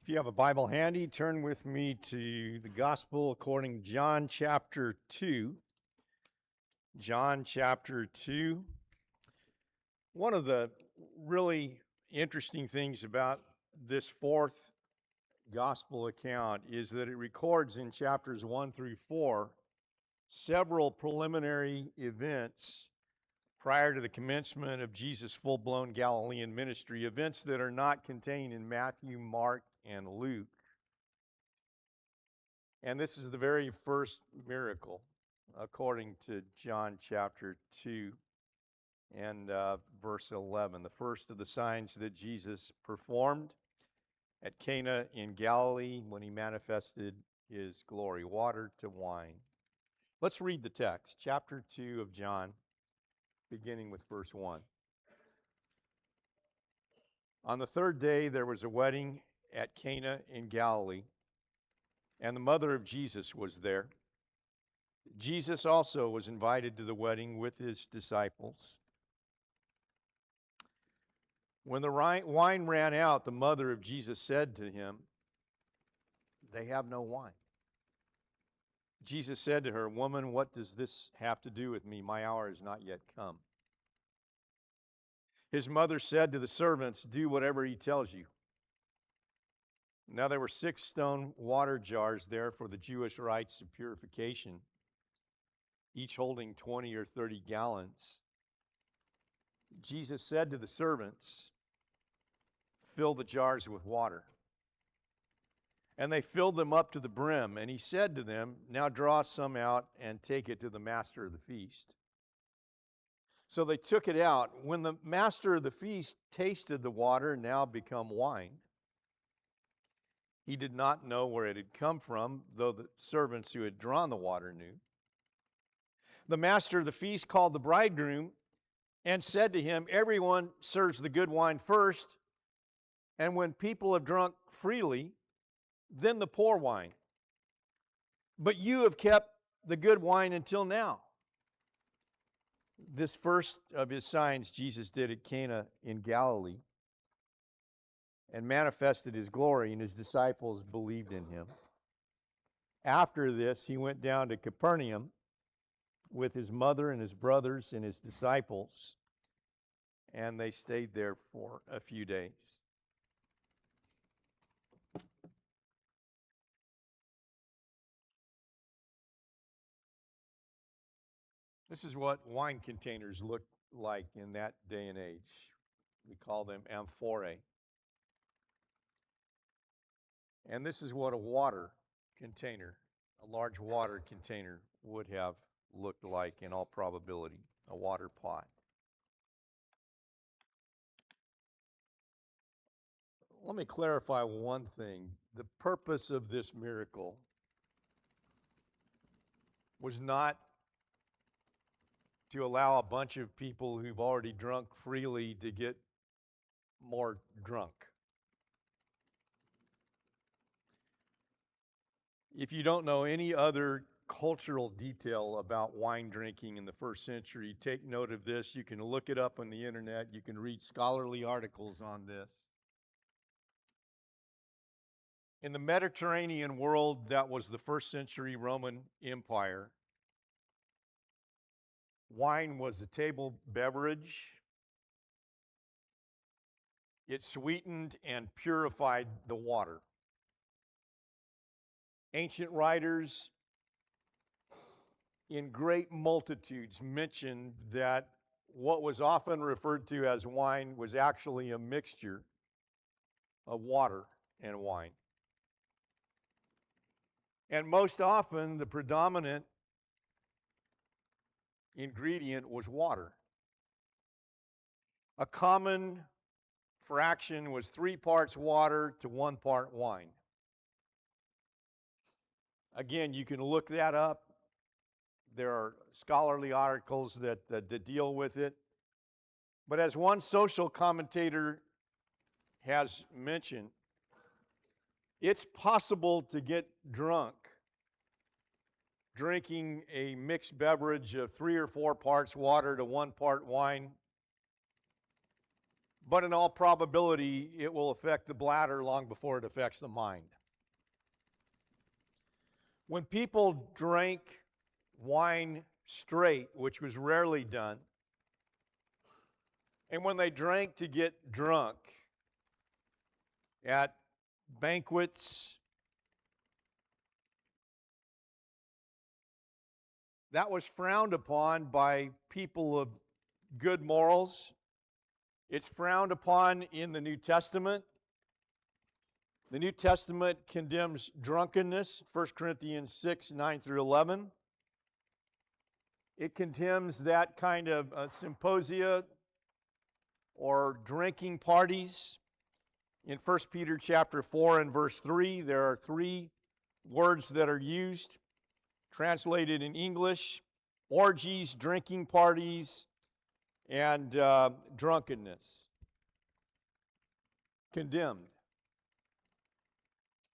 If you have a Bible handy, turn with me to the Gospel according to John chapter 2. John chapter 2. One of the really interesting things about this fourth Gospel account is that it records in chapters 1 through 4 several preliminary events prior to the commencement of Jesus' full-blown Galilean ministry, events that are not contained in Matthew, Mark, and Luke. And this is the very first miracle, according to John chapter 2 and verse 11. The first of the signs that Jesus performed at Cana in Galilee when he manifested his glory, water to wine. Let's read the text, chapter 2 of John, beginning with verse 1. On the third day, there was a wedding at Cana in Galilee, and the mother of Jesus was there. Jesus also was invited to the wedding with his disciples. When the wine ran out, the mother of Jesus said to him, "They have no wine." Jesus said to her, "Woman, what does this have to do with me? My hour has not yet come." His mother said to the servants, "Do whatever he tells you." Now there were 6 stone water jars there for the Jewish rites of purification, each holding 20 or 30 gallons. Jesus said to the servants, "Fill the jars with water." And they filled them up to the brim. And he said to them, "Now draw some out and take it to the master of the feast." So they took it out. When the master of the feast tasted the water, now become wine, he did not know where it had come from, though the servants who had drawn the water knew. The master of the feast called the bridegroom and said to him, "Everyone serves the good wine first, and when people have drunk freely, then the poor wine. But you have kept the good wine until now." This first of his signs Jesus did at Cana in Galilee and manifested his glory, and his disciples believed in him. After this, he went down to Capernaum with his mother and his brothers and his disciples, and they stayed there for a few days. This is what wine containers looked like in that day and age. We call them amphorae. And this is what a water container, a large water container, would have looked like in all probability, a water pot. Let me clarify one thing. The purpose of this miracle was not to allow a bunch of people who've already drunk freely to get more drunk. If you don't know any other cultural detail about wine drinking in the first century, take note of this. You can look it up on the internet. You can read scholarly articles on this. In the Mediterranean world that was the first century Roman Empire, wine was a table beverage. It sweetened and purified the water. Ancient writers in great multitudes mentioned that what was often referred to as wine was actually a mixture of water and wine. And most often, the predominant ingredient was water. A common fraction was 3 parts water to 1 part wine. Again, you can look that up. There are scholarly articles that deal with it. But as one social commentator has mentioned, it's possible to get drunk drinking a mixed beverage of 3 or 4 parts water to 1 part wine but in all probability, it will affect the bladder long before it affects the mind. When people drank wine straight, which was rarely done, and when they drank to get drunk at banquets, that was frowned upon by people of good morals. It's frowned upon in the New Testament. The New Testament condemns drunkenness, 1 Corinthians 6, 9 through 11. It condemns that kind of symposia or drinking parties. In 1 Peter chapter 4 and verse 3, there are three words that are used, translated in English: orgies, drinking parties, and drunkenness. Condemned.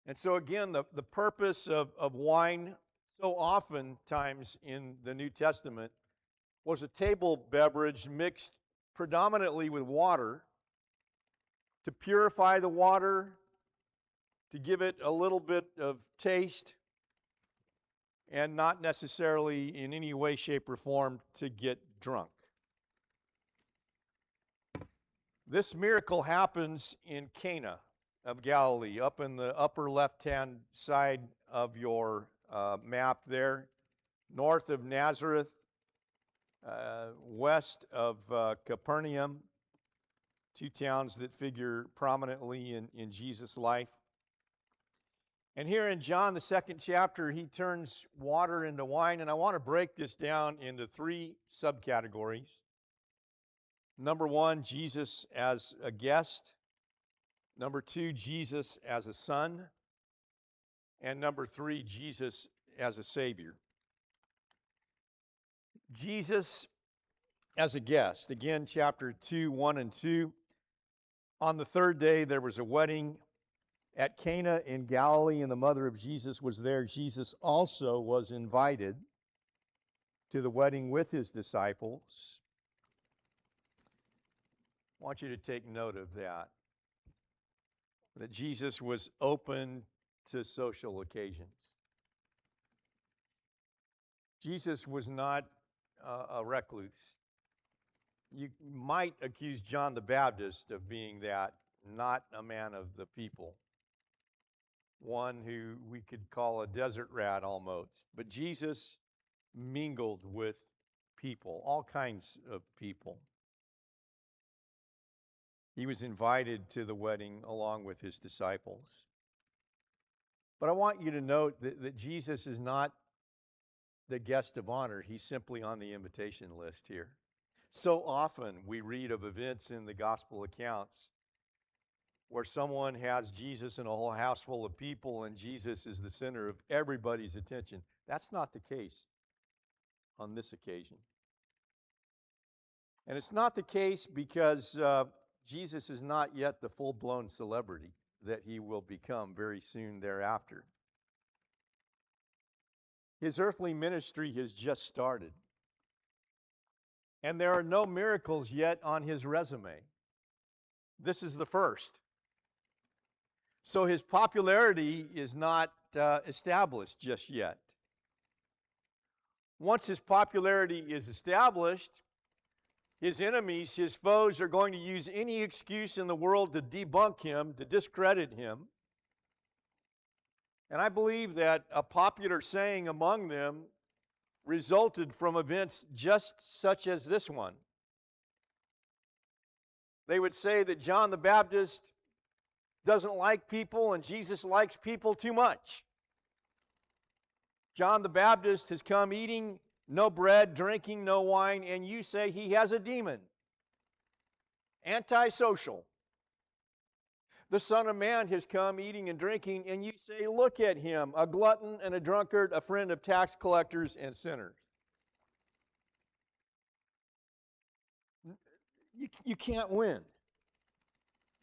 And so again, the purpose of wine so oftentimes in the New Testament was a table beverage mixed predominantly with water to purify the water, to give it a little bit of taste, and not necessarily in any way, shape, or form to get drunk. This miracle happens in Cana of Galilee, up in the upper left-hand side of your map there, north of Nazareth, west of Capernaum, two towns that figure prominently in Jesus' life. And here in John, the 2nd chapter, he turns water into wine, and I want to break this down into three subcategories. Number one, Jesus as a guest. Number two, Jesus as a son. And number three, Jesus as a Savior. Jesus as a guest. Again, chapter 2, 1 and 2. On the third day, there was a wedding at Cana in Galilee, and the mother of Jesus was there. Jesus also was invited to the wedding with his disciples. I want you to take note of that Jesus was open to social occasions. Jesus was not a recluse. You might accuse John the Baptist of being that, not a man of the people, one who we could call a desert rat almost. But Jesus mingled with people, all kinds of people. He was invited to the wedding along with his disciples. But I want you to note that Jesus is not the guest of honor. He's simply on the invitation list here. So often we read of events in the gospel accounts where someone has Jesus and a whole house full of people, and Jesus is the center of everybody's attention. That's not the case on this occasion. And it's not the case because Jesus is not yet the full-blown celebrity that he will become very soon thereafter. His earthly ministry has just started. And there are no miracles yet on his resume. This is the first. So his popularity is not established just yet. Once his popularity is established, his enemies, his foes, are going to use any excuse in the world to debunk him, to discredit him. And I believe that a popular saying among them resulted from events just such as this one. They would say that John the Baptist doesn't like people and Jesus likes people too much. John the Baptist has come eating no bread, drinking no wine, and you say he has a demon. Antisocial. The Son of Man has come eating and drinking, and you say, look at him, a glutton and a drunkard, a friend of tax collectors and sinners. You can't win.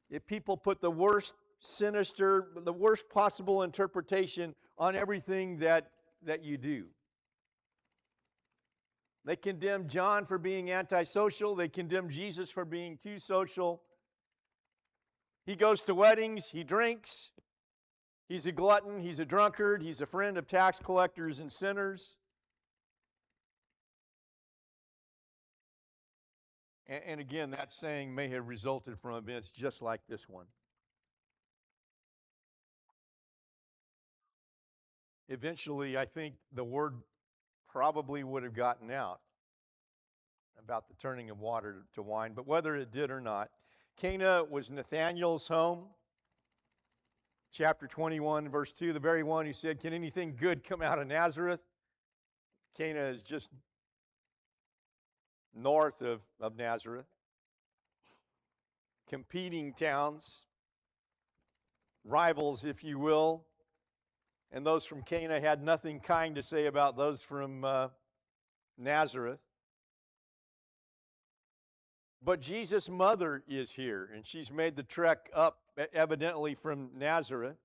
If people put the worst sinister, the worst possible interpretation on everything that you do. They condemn John for being antisocial. They condemn Jesus for being too social. He goes to weddings, he drinks, he's a glutton, he's a drunkard, he's a friend of tax collectors and sinners. And again, that saying may have resulted from events just like this one. Eventually, I think the word probably would have gotten out about the turning of water to wine, but whether it did or not, Cana was Nathanael's home. Chapter 21, verse 2, the very one who said, "Can anything good come out of Nazareth?" Cana is just north of Nazareth. Competing towns, rivals, if you will. And those from Cana had nothing kind to say about those from Nazareth. But Jesus' mother is here, and she's made the trek up, evidently from Nazareth.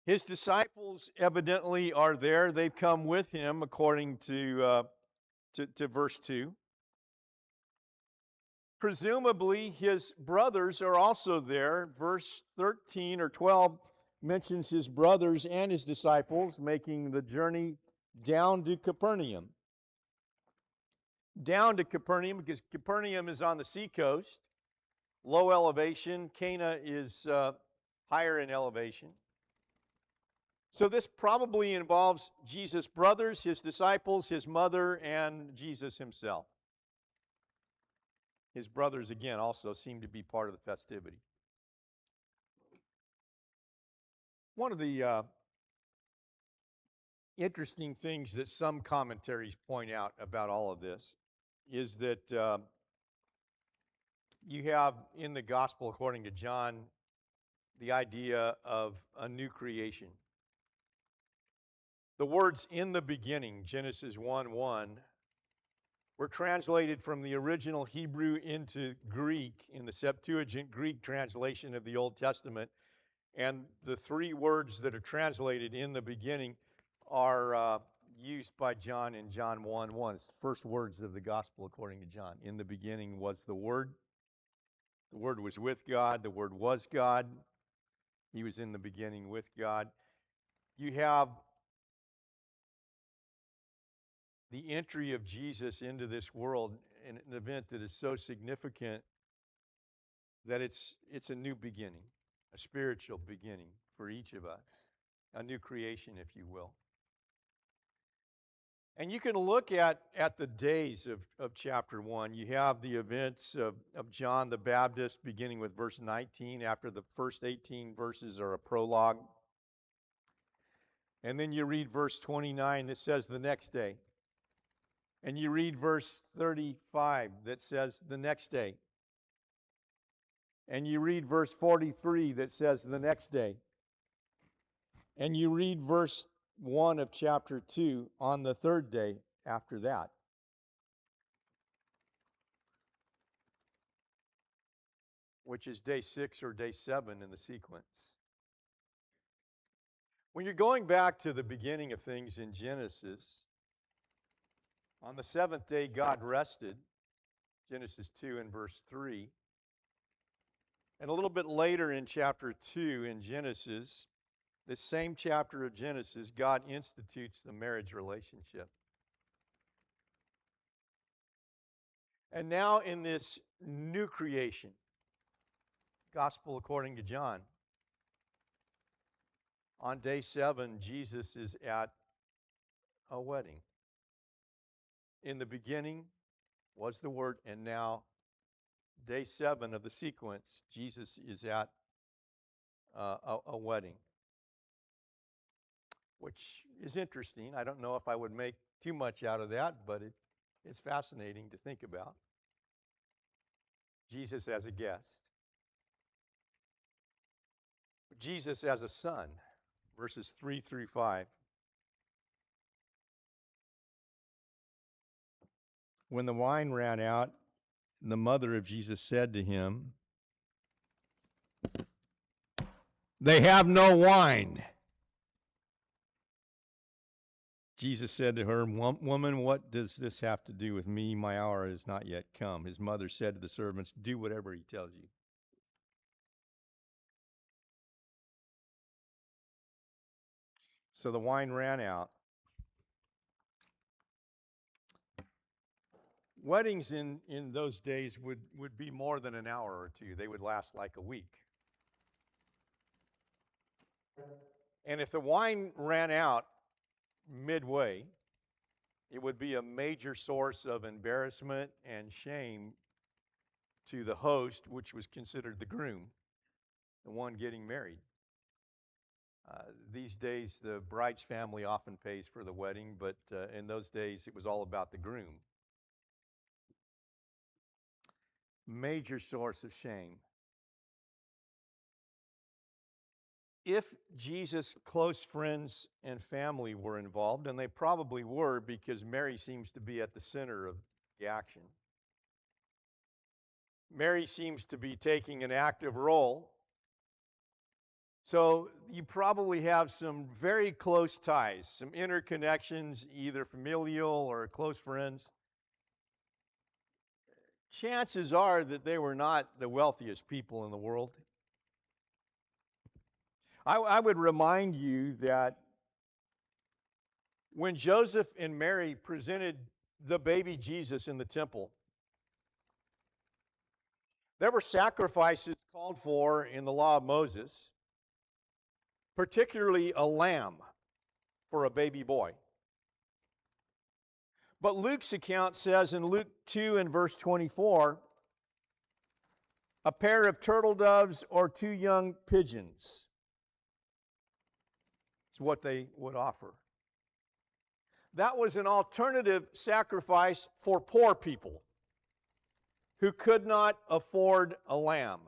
His disciples evidently are there. They've come with him, according to verse 2. Presumably, his brothers are also there. Verse 13 or 12 mentions his brothers and his disciples making the journey down to Capernaum. Down to Capernaum, because Capernaum is on the seacoast, low elevation. Cana is higher in elevation. So this probably involves Jesus' brothers, his disciples, his mother, and Jesus himself. His brothers, again, also seem to be part of the festivity. One of the interesting things that some commentaries point out about all of this is that you have in the gospel, according to John, the idea of a new creation. The words "in the beginning," Genesis 1:1, were translated from the original Hebrew into Greek in the Septuagint Greek translation of the Old Testament. And the three words that are translated "in the beginning" are used by John in John 1:1. It's the first words of the gospel according to John. In the beginning was the Word. The Word was with God. The Word was God. He was in the beginning with God. You have the entry of Jesus into this world in an event that is so significant that it's a new beginning, a spiritual beginning for each of us, a new creation, if you will. And you can look at the days of chapter 1. You have the events of John the Baptist beginning with verse 19. After the first 18 verses are a prologue. And then you read verse 29 that says the next day. And you read verse 35 that says the next day. And you read verse 43 that says the next day. And you read verse 1 of chapter 2 on the third day after that. Which is day 6 or day 7 in the sequence. When you're going back to the beginning of things in Genesis, on the seventh day God rested, Genesis 2 and verse 3. And a little bit later in chapter 2 in Genesis, this same chapter of Genesis, God institutes the marriage relationship. And now in this new creation, Gospel according to John, on day 7, Jesus is at a wedding. In the beginning was the Word, and now day 7 of the sequence, Jesus is at a wedding. Which is interesting. I don't know if I would make too much out of that, but it's fascinating to think about. Jesus as a guest. Jesus as a son, verses 3 through 5. When the wine ran out, the mother of Jesus said to him, "They have no wine." Jesus said to her, "Woman, what does this have to do with me? My hour has not yet come." His mother said to the servants, "Do whatever he tells you." So the wine ran out. Weddings in those days would be more than an hour or two. They would last like a week. And if the wine ran out midway, it would be a major source of embarrassment and shame to the host, which was considered the groom, the one getting married. These days, the bride's family often pays for the wedding, but in those days, it was all about the groom. Major source of shame. If Jesus' close friends and family were involved, and they probably were because Mary seems to be at the center of the action, Mary seems to be taking an active role. So you probably have some very close ties, some interconnections, either familial or close friends. Chances are that they were not the wealthiest people in the world. I would remind you that when Joseph and Mary presented the baby Jesus in the temple, there were sacrifices called for in the law of Moses, particularly a lamb for a baby boy. But Luke's account says in Luke 2 and verse 24, a pair of turtle doves or 2 young pigeons is what they would offer. That was an alternative sacrifice for poor people who could not afford a lamb.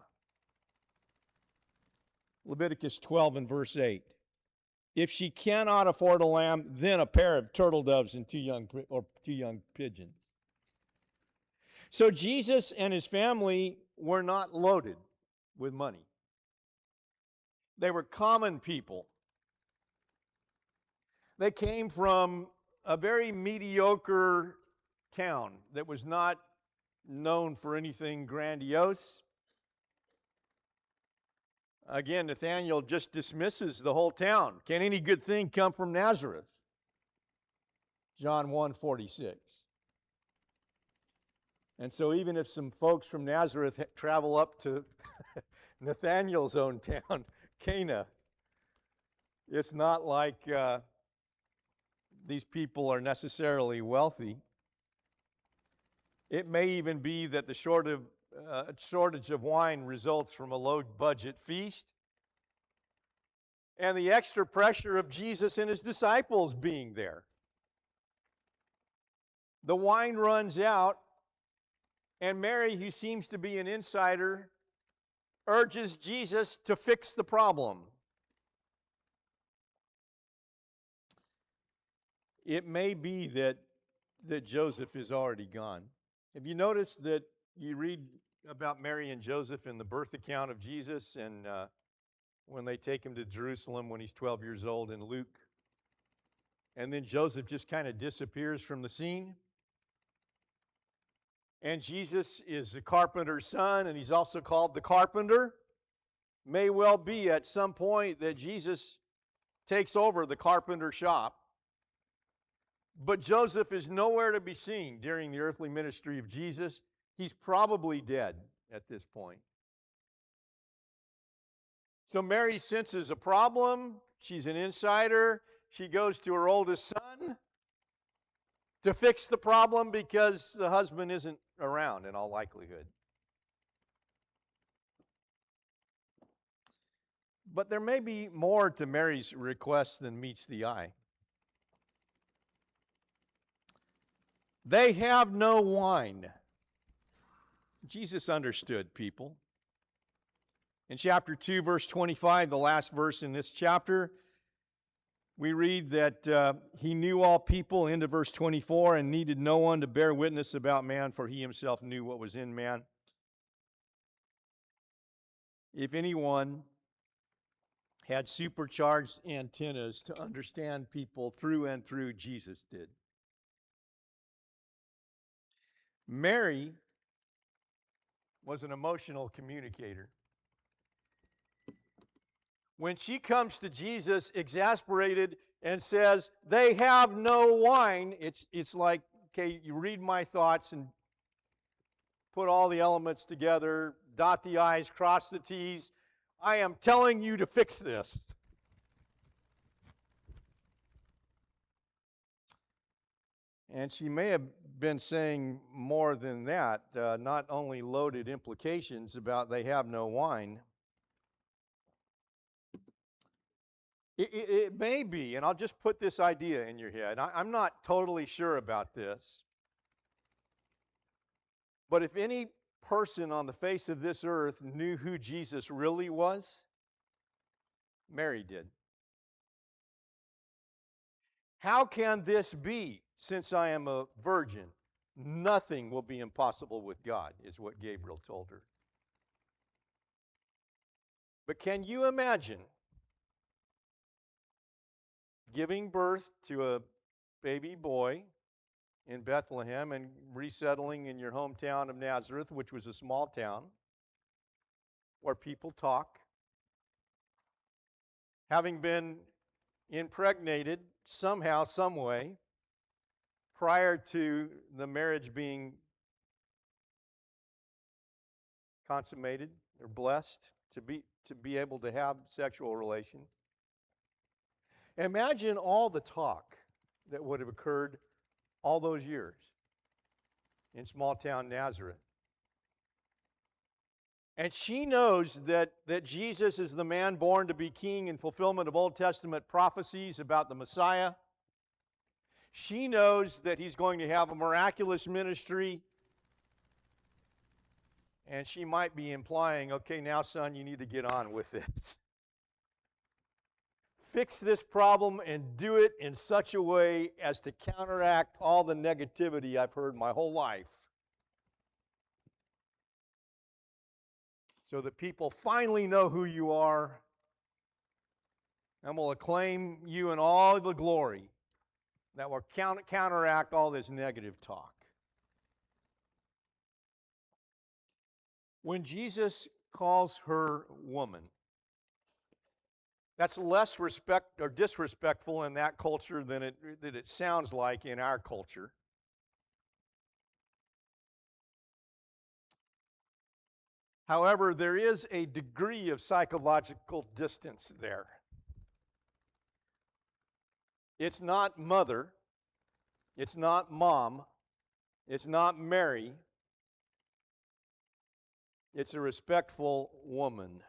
Leviticus 12 and verse 8. If she cannot afford a lamb, then a pair of turtle doves and 2 young pigeons. So Jesus and his family were not loaded with money. They were common people. They came from a very mediocre town that was not known for anything grandiose. Again, Nathanael just dismisses the whole town. Can any good thing come from Nazareth? John 1:46. And so even if some folks from Nazareth travel up to Nathanael's own town, Cana, it's not like these people are necessarily wealthy. It may even be that the shortage of wine results from a low-budget feast and the extra pressure of Jesus and his disciples being there. The wine runs out, and Mary, who seems to be an insider, urges Jesus to fix the problem. It may be that Joseph is already gone. Have you noticed that you read about Mary and Joseph in the birth account of Jesus and when they take him to Jerusalem when he's 12 years old in Luke? And then Joseph just kind of disappears from the scene. And Jesus is the carpenter's son, and he's also called the carpenter. May well be at some point that Jesus takes over the carpenter shop. But Joseph is nowhere to be seen during the earthly ministry of Jesus. He's probably dead at this point. So Mary senses a problem. She's an insider. She goes to her oldest son to fix the problem because the husband isn't around in all likelihood. But there may be more to Mary's request than meets the eye. They have no wine. Jesus understood people. In chapter 2, verse 25, the last verse in this chapter, we read that he knew all people, into verse 24, and needed no one to bear witness about man, for he himself knew what was in man. If anyone had supercharged antennas to understand people through and through, Jesus did. Mary was an emotional communicator. When she comes to Jesus exasperated and says, they have no wine, it's like, okay, you read my thoughts and put all the elements together, dot the I's, cross the T's. I am telling you to fix this. And she may have been saying more than that, not only loaded implications about they have no wine. It may be, and I'll just put this idea in your head. I'm not totally sure about this. But if any person on the face of this earth knew who Jesus really was, Mary did. How can this be, since I am a virgin? Nothing will be impossible with God, is what Gabriel told her. But can you imagine giving birth to a baby boy in Bethlehem and resettling in your hometown of Nazareth, which was a small town where people talk, having been impregnated somehow, some way, prior to the marriage being consummated or blessed to be able to have sexual relations. Imagine all the talk that would have occurred all those years in small town Nazareth. And she knows that Jesus is the man born to be king in fulfillment of Old Testament prophecies about the Messiah. She knows that he's going to have a miraculous ministry. And she might be implying, okay, now, son, you need to get on with this. Fix this problem and do it in such a way as to counteract all the negativity I've heard my whole life, so that people finally know who you are and will acclaim you in all the glory that will counteract all this negative talk. When Jesus calls her woman, that's less respect or disrespectful in that culture than it sounds like in our culture. However, there is a degree of psychological distance there. It's not mother, it's not mom, it's not Mary, it's a respectful woman.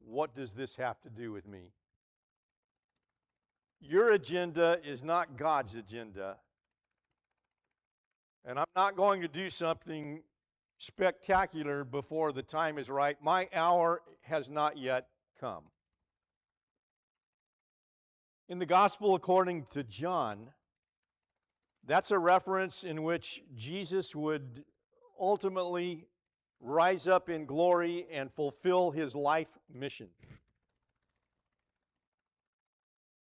What does this have to do with me? Your agenda is not God's agenda. And I'm not going to do something spectacular before the time is right. My hour has not yet come. In the Gospel according to John, that's a reference in which Jesus would ultimately rise up in glory and fulfill his life mission.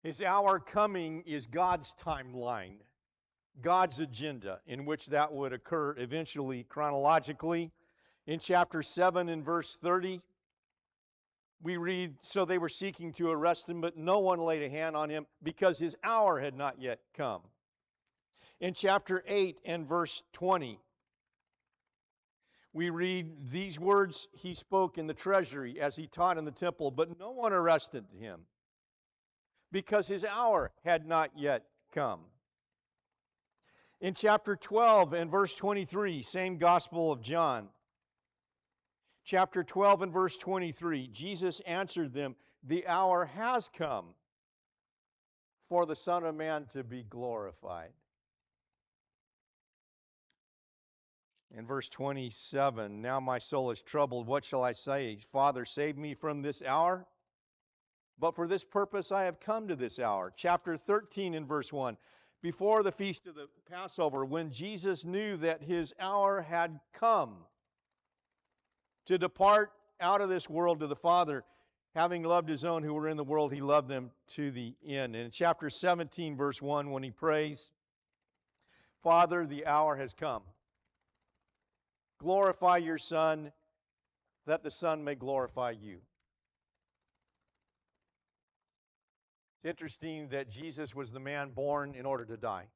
His hour coming is God's timeline, God's agenda, in which that would occur eventually chronologically. In chapter 7 and verse 30, we read, so they were seeking to arrest him, but no one laid a hand on him because his hour had not yet come. In chapter 8 and verse 20, we read, these words he spoke in the treasury as he taught in the temple, but no one arrested him because his hour had not yet come. In chapter 12 and verse 23, same Gospel of John, chapter 12 and verse 23, Jesus answered them, the hour has come for the Son of Man to be glorified. In verse 27, now my soul is troubled. What shall I say? Father, save me from this hour. But for this purpose I have come to this hour. Chapter 13 and verse 1. Before the feast of the Passover, when Jesus knew that his hour had come to depart out of this world to the Father, having loved his own who were in the world, he loved them to the end. And in chapter 17, verse 1, when he prays, Father, the hour has come. Glorify your Son, that the Son may glorify you. It's interesting that Jesus was the man born in order to die.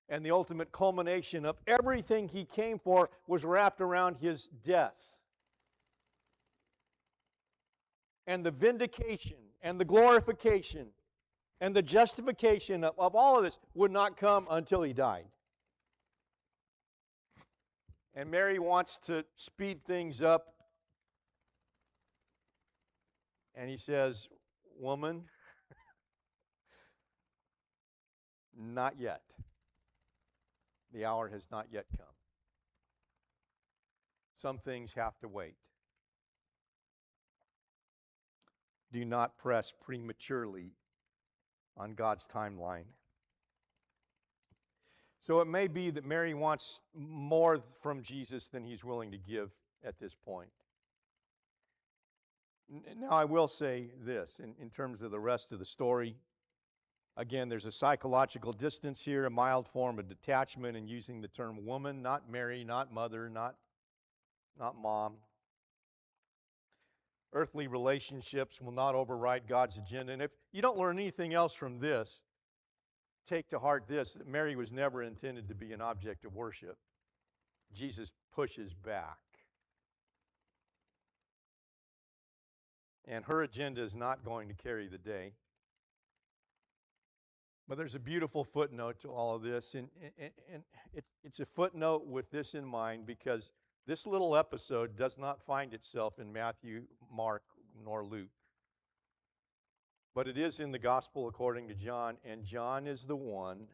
And the ultimate culmination of everything he came for was wrapped around his death. And the vindication and the glorification and the justification of all of this would not come until he died. And Mary wants to speed things up. And he says, woman, not yet. The hour has not yet come. Some things have to wait. Do not press prematurely on God's timeline. So it may be that Mary wants more from Jesus than he's willing to give at this point. Now, I will say this in terms of the rest of the story. Again, there's a psychological distance here, a mild form of detachment in using the term woman, not Mary, not mother, not mom. Earthly relationships will not override God's agenda. And if you don't learn anything else from this, take to heart this, that Mary was never intended to be an object of worship. Jesus pushes back. And her agenda is not going to carry the day. But there's a beautiful footnote to all of this, and it's a footnote with this in mind, because this little episode does not find itself in Matthew, Mark, nor Luke. But it is in the Gospel according to John, and John is the one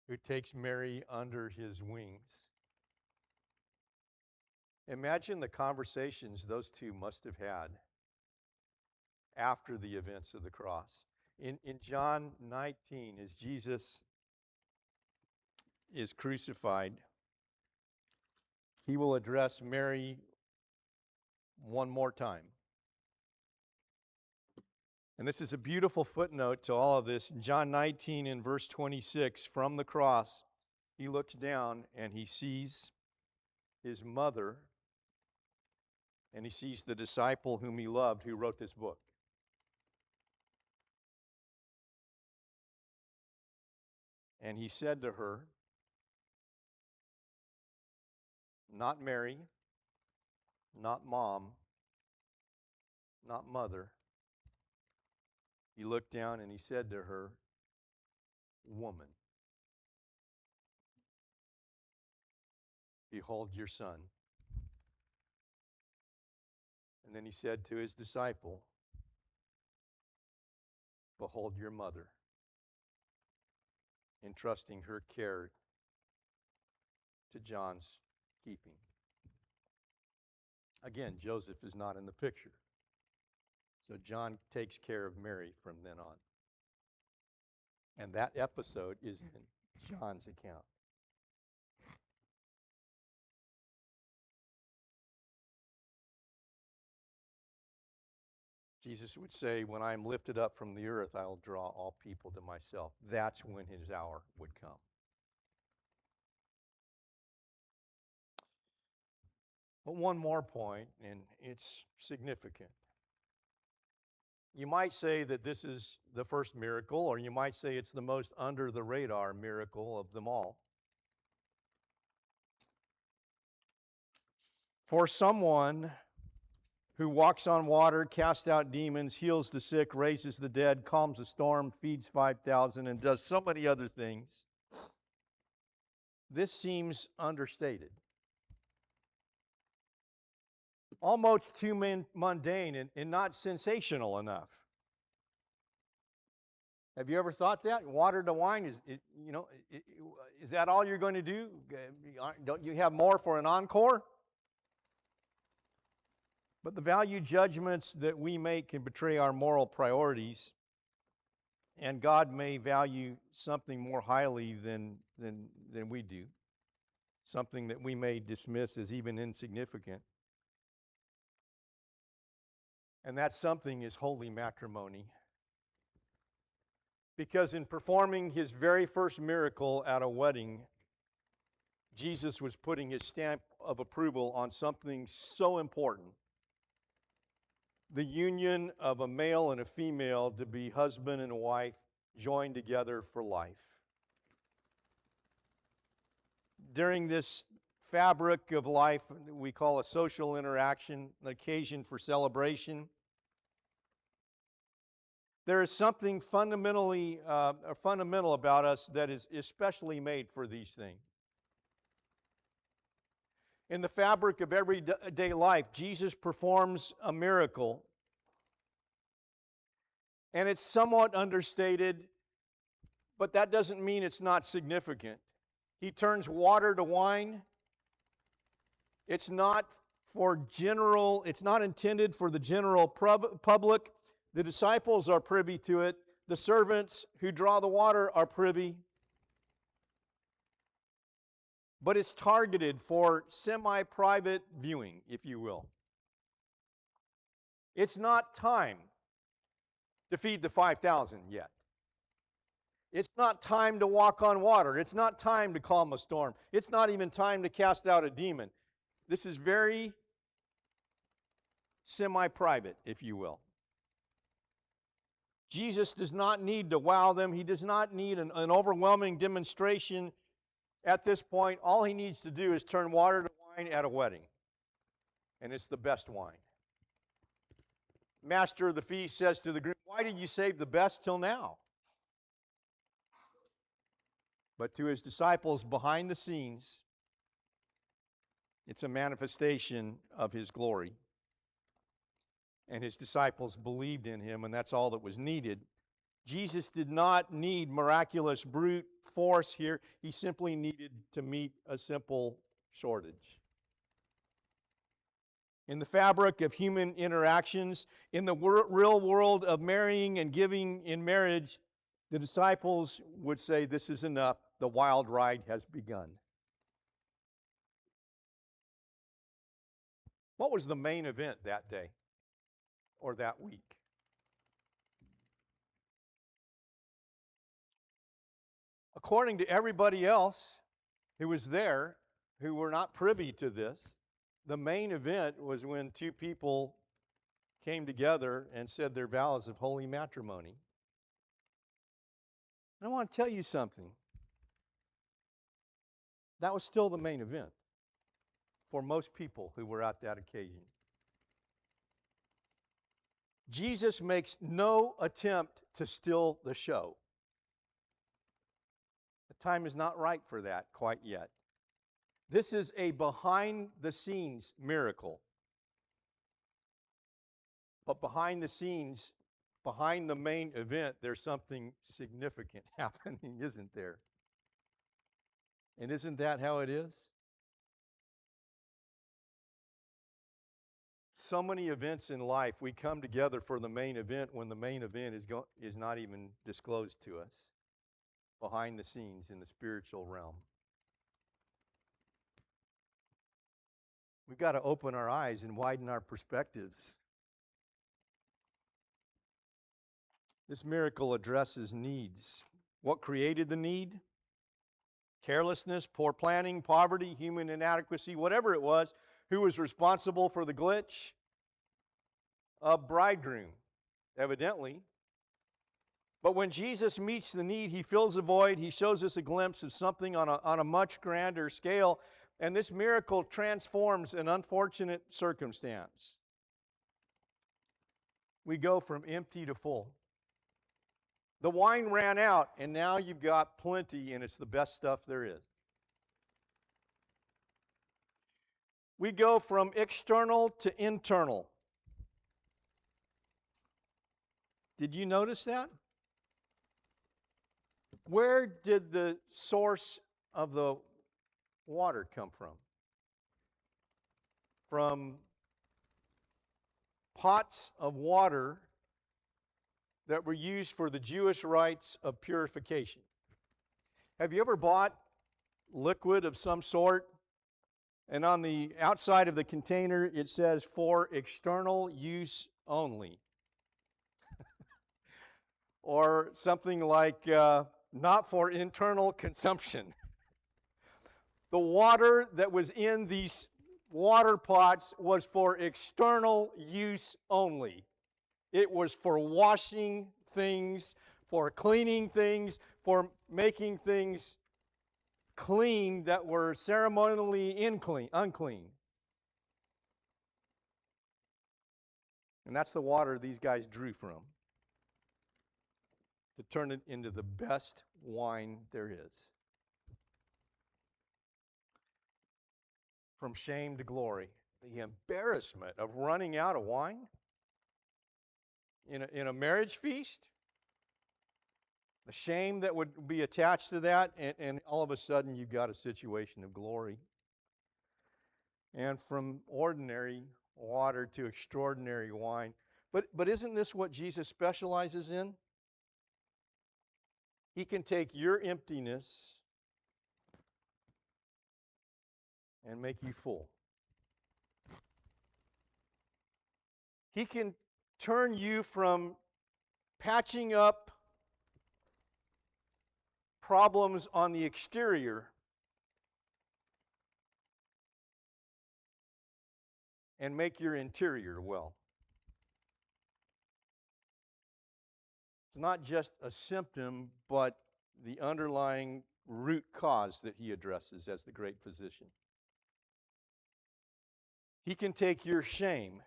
who takes Mary under his wings. Imagine the conversations those two must have had after the events of the cross. In John 19, as Jesus is crucified, he will address Mary one more time. And this is a beautiful footnote to all of this. In John 19 in verse 26, from the cross, he looks down and he sees his mother, and he sees the disciple whom he loved who wrote this book. And he said to her, not Mary, not mom, not mother. He looked down and he said to her, woman, behold your son. And then he said to his disciple, behold your mother, entrusting her care to John's keeping. Again, Joseph is not in the picture. So John takes care of Mary from then on. And that episode is in John's account. Jesus would say, when I am lifted up from the earth, I will draw all people to myself. That's when his hour would come. But one more point, and it's significant. You might say that this is the first miracle, or you might say it's the most under the radar miracle of them all. For someone who walks on water, casts out demons, heals the sick, raises the dead, calms a storm, feeds 5,000, and does so many other things, this seems understated. Almost too mundane and not sensational enough. Have you ever thought that? Water to wine, is that all you're going to do? Don't you have more for an encore? But the value judgments that we make can betray our moral priorities, and God may value something more highly than we do, something that we may dismiss as even insignificant. And that something is holy matrimony. Because in performing his very first miracle at a wedding, Jesus was putting his stamp of approval on something so important the union of a male and a female to be husband and wife joined together for life. During this fabric of life we call a social interaction, an occasion for celebration, there is something fundamental about us that is especially made for these things. In the fabric of everyday life, Jesus performs a miracle, and it's somewhat understated, but that doesn't mean it's not significant. He turns water to wine. It's not intended for the general public. The disciples are privy to it. The servants who draw the water are privy. But it's targeted for semi-private viewing, if you will. It's not time to feed the 5,000 yet. It's not time to walk on water. It's not time to calm a storm. It's not even time to cast out a demon. This is very semi-private, if you will. Jesus does not need to wow them. He does not need an overwhelming demonstration. At this point, all he needs to do is turn water to wine at a wedding. And it's the best wine. Master of the feast says to the groom, "Why did you save the best till now?" But to his disciples behind the scenes, it's a manifestation of his glory. And his disciples believed in him, and that's all that was needed. Jesus did not need miraculous brute force here. He simply needed to meet a simple shortage. In the fabric of human interactions, in the real world of marrying and giving in marriage, the disciples would say, "This is enough. The wild ride has begun." What was the main event that day or that week? According to everybody else who was there, who were not privy to this, the main event was when two people came together and said their vows of holy matrimony. And I want to tell you something. That was still the main event for most people who were at that occasion. Jesus makes no attempt to steal the show. The time is not right for that quite yet. This is a behind-the-scenes miracle. But behind the scenes, behind the main event, there's something significant happening, isn't there? And isn't that how it is? So many events in life, we come together for the main event when the main event is not even disclosed to us behind the scenes in the spiritual realm. We've got to open our eyes and widen our perspectives. This miracle addresses needs. What created the need? Carelessness, poor planning, poverty, human inadequacy, whatever it was. Who was responsible for the glitch? A bridegroom, evidently. But when Jesus meets the need, he fills the void. He shows us a glimpse of something on a much grander scale. And this miracle transforms an unfortunate circumstance. We go from empty to full. The wine ran out, and now you've got plenty, and it's the best stuff there is. We go from external to internal. Did you notice that? Where did the source of the water come from? From pots of water that were used for the Jewish rites of purification. Have you ever bought liquid of some sort, and on the outside of the container it says, "For external use only"? Or something like, "Not for internal consumption." The water that was in these water pots was for external use only. It was for washing things, for cleaning things, for making things clean that were ceremonially unclean. And that's the water these guys drew from to turn it into the best wine there is. From shame to glory. The embarrassment of running out of wine in a marriage feast, the shame that would be attached to that, and all of a sudden you've got a situation of glory. And from ordinary water to extraordinary wine. But isn't this what Jesus specializes in? He can take your emptiness and make you full. He can turn you from patching up problems on the exterior and make your interior well. It's not just a symptom, but the underlying root cause that he addresses as the great physician. He can take your shame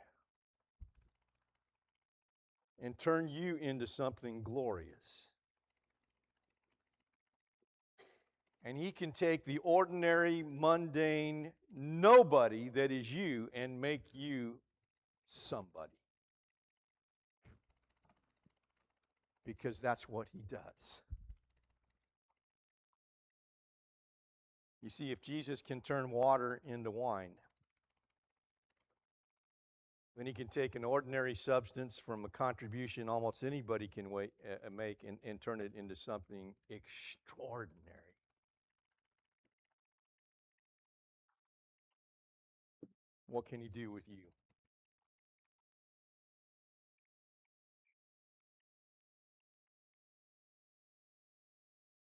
and turn you into something glorious. And he can take the ordinary, mundane, nobody that is you and make you somebody. Because that's what he does. You see, if Jesus can turn water into wine, then he can take an ordinary substance from a contribution almost anybody can make and turn it into something extraordinary. What can he do with you?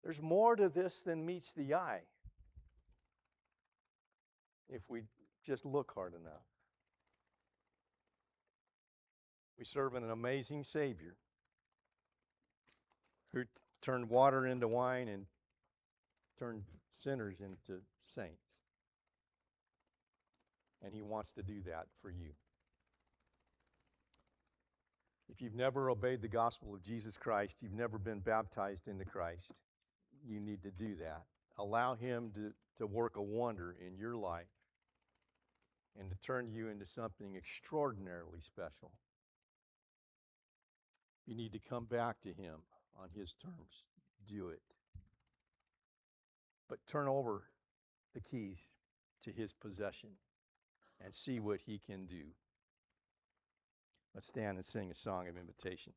There's more to this than meets the eye if we just look hard enough. We serve an amazing Savior who turned water into wine and turned sinners into saints. And he wants to do that for you. If you've never obeyed the gospel of Jesus Christ, you've never been baptized into Christ, you need to do that. Allow him to work a wonder in your life and to turn you into something extraordinarily special. You need to come back to him on his terms. Do it. But turn over the keys to his possession and see what he can do. Let's stand and sing a song of invitation.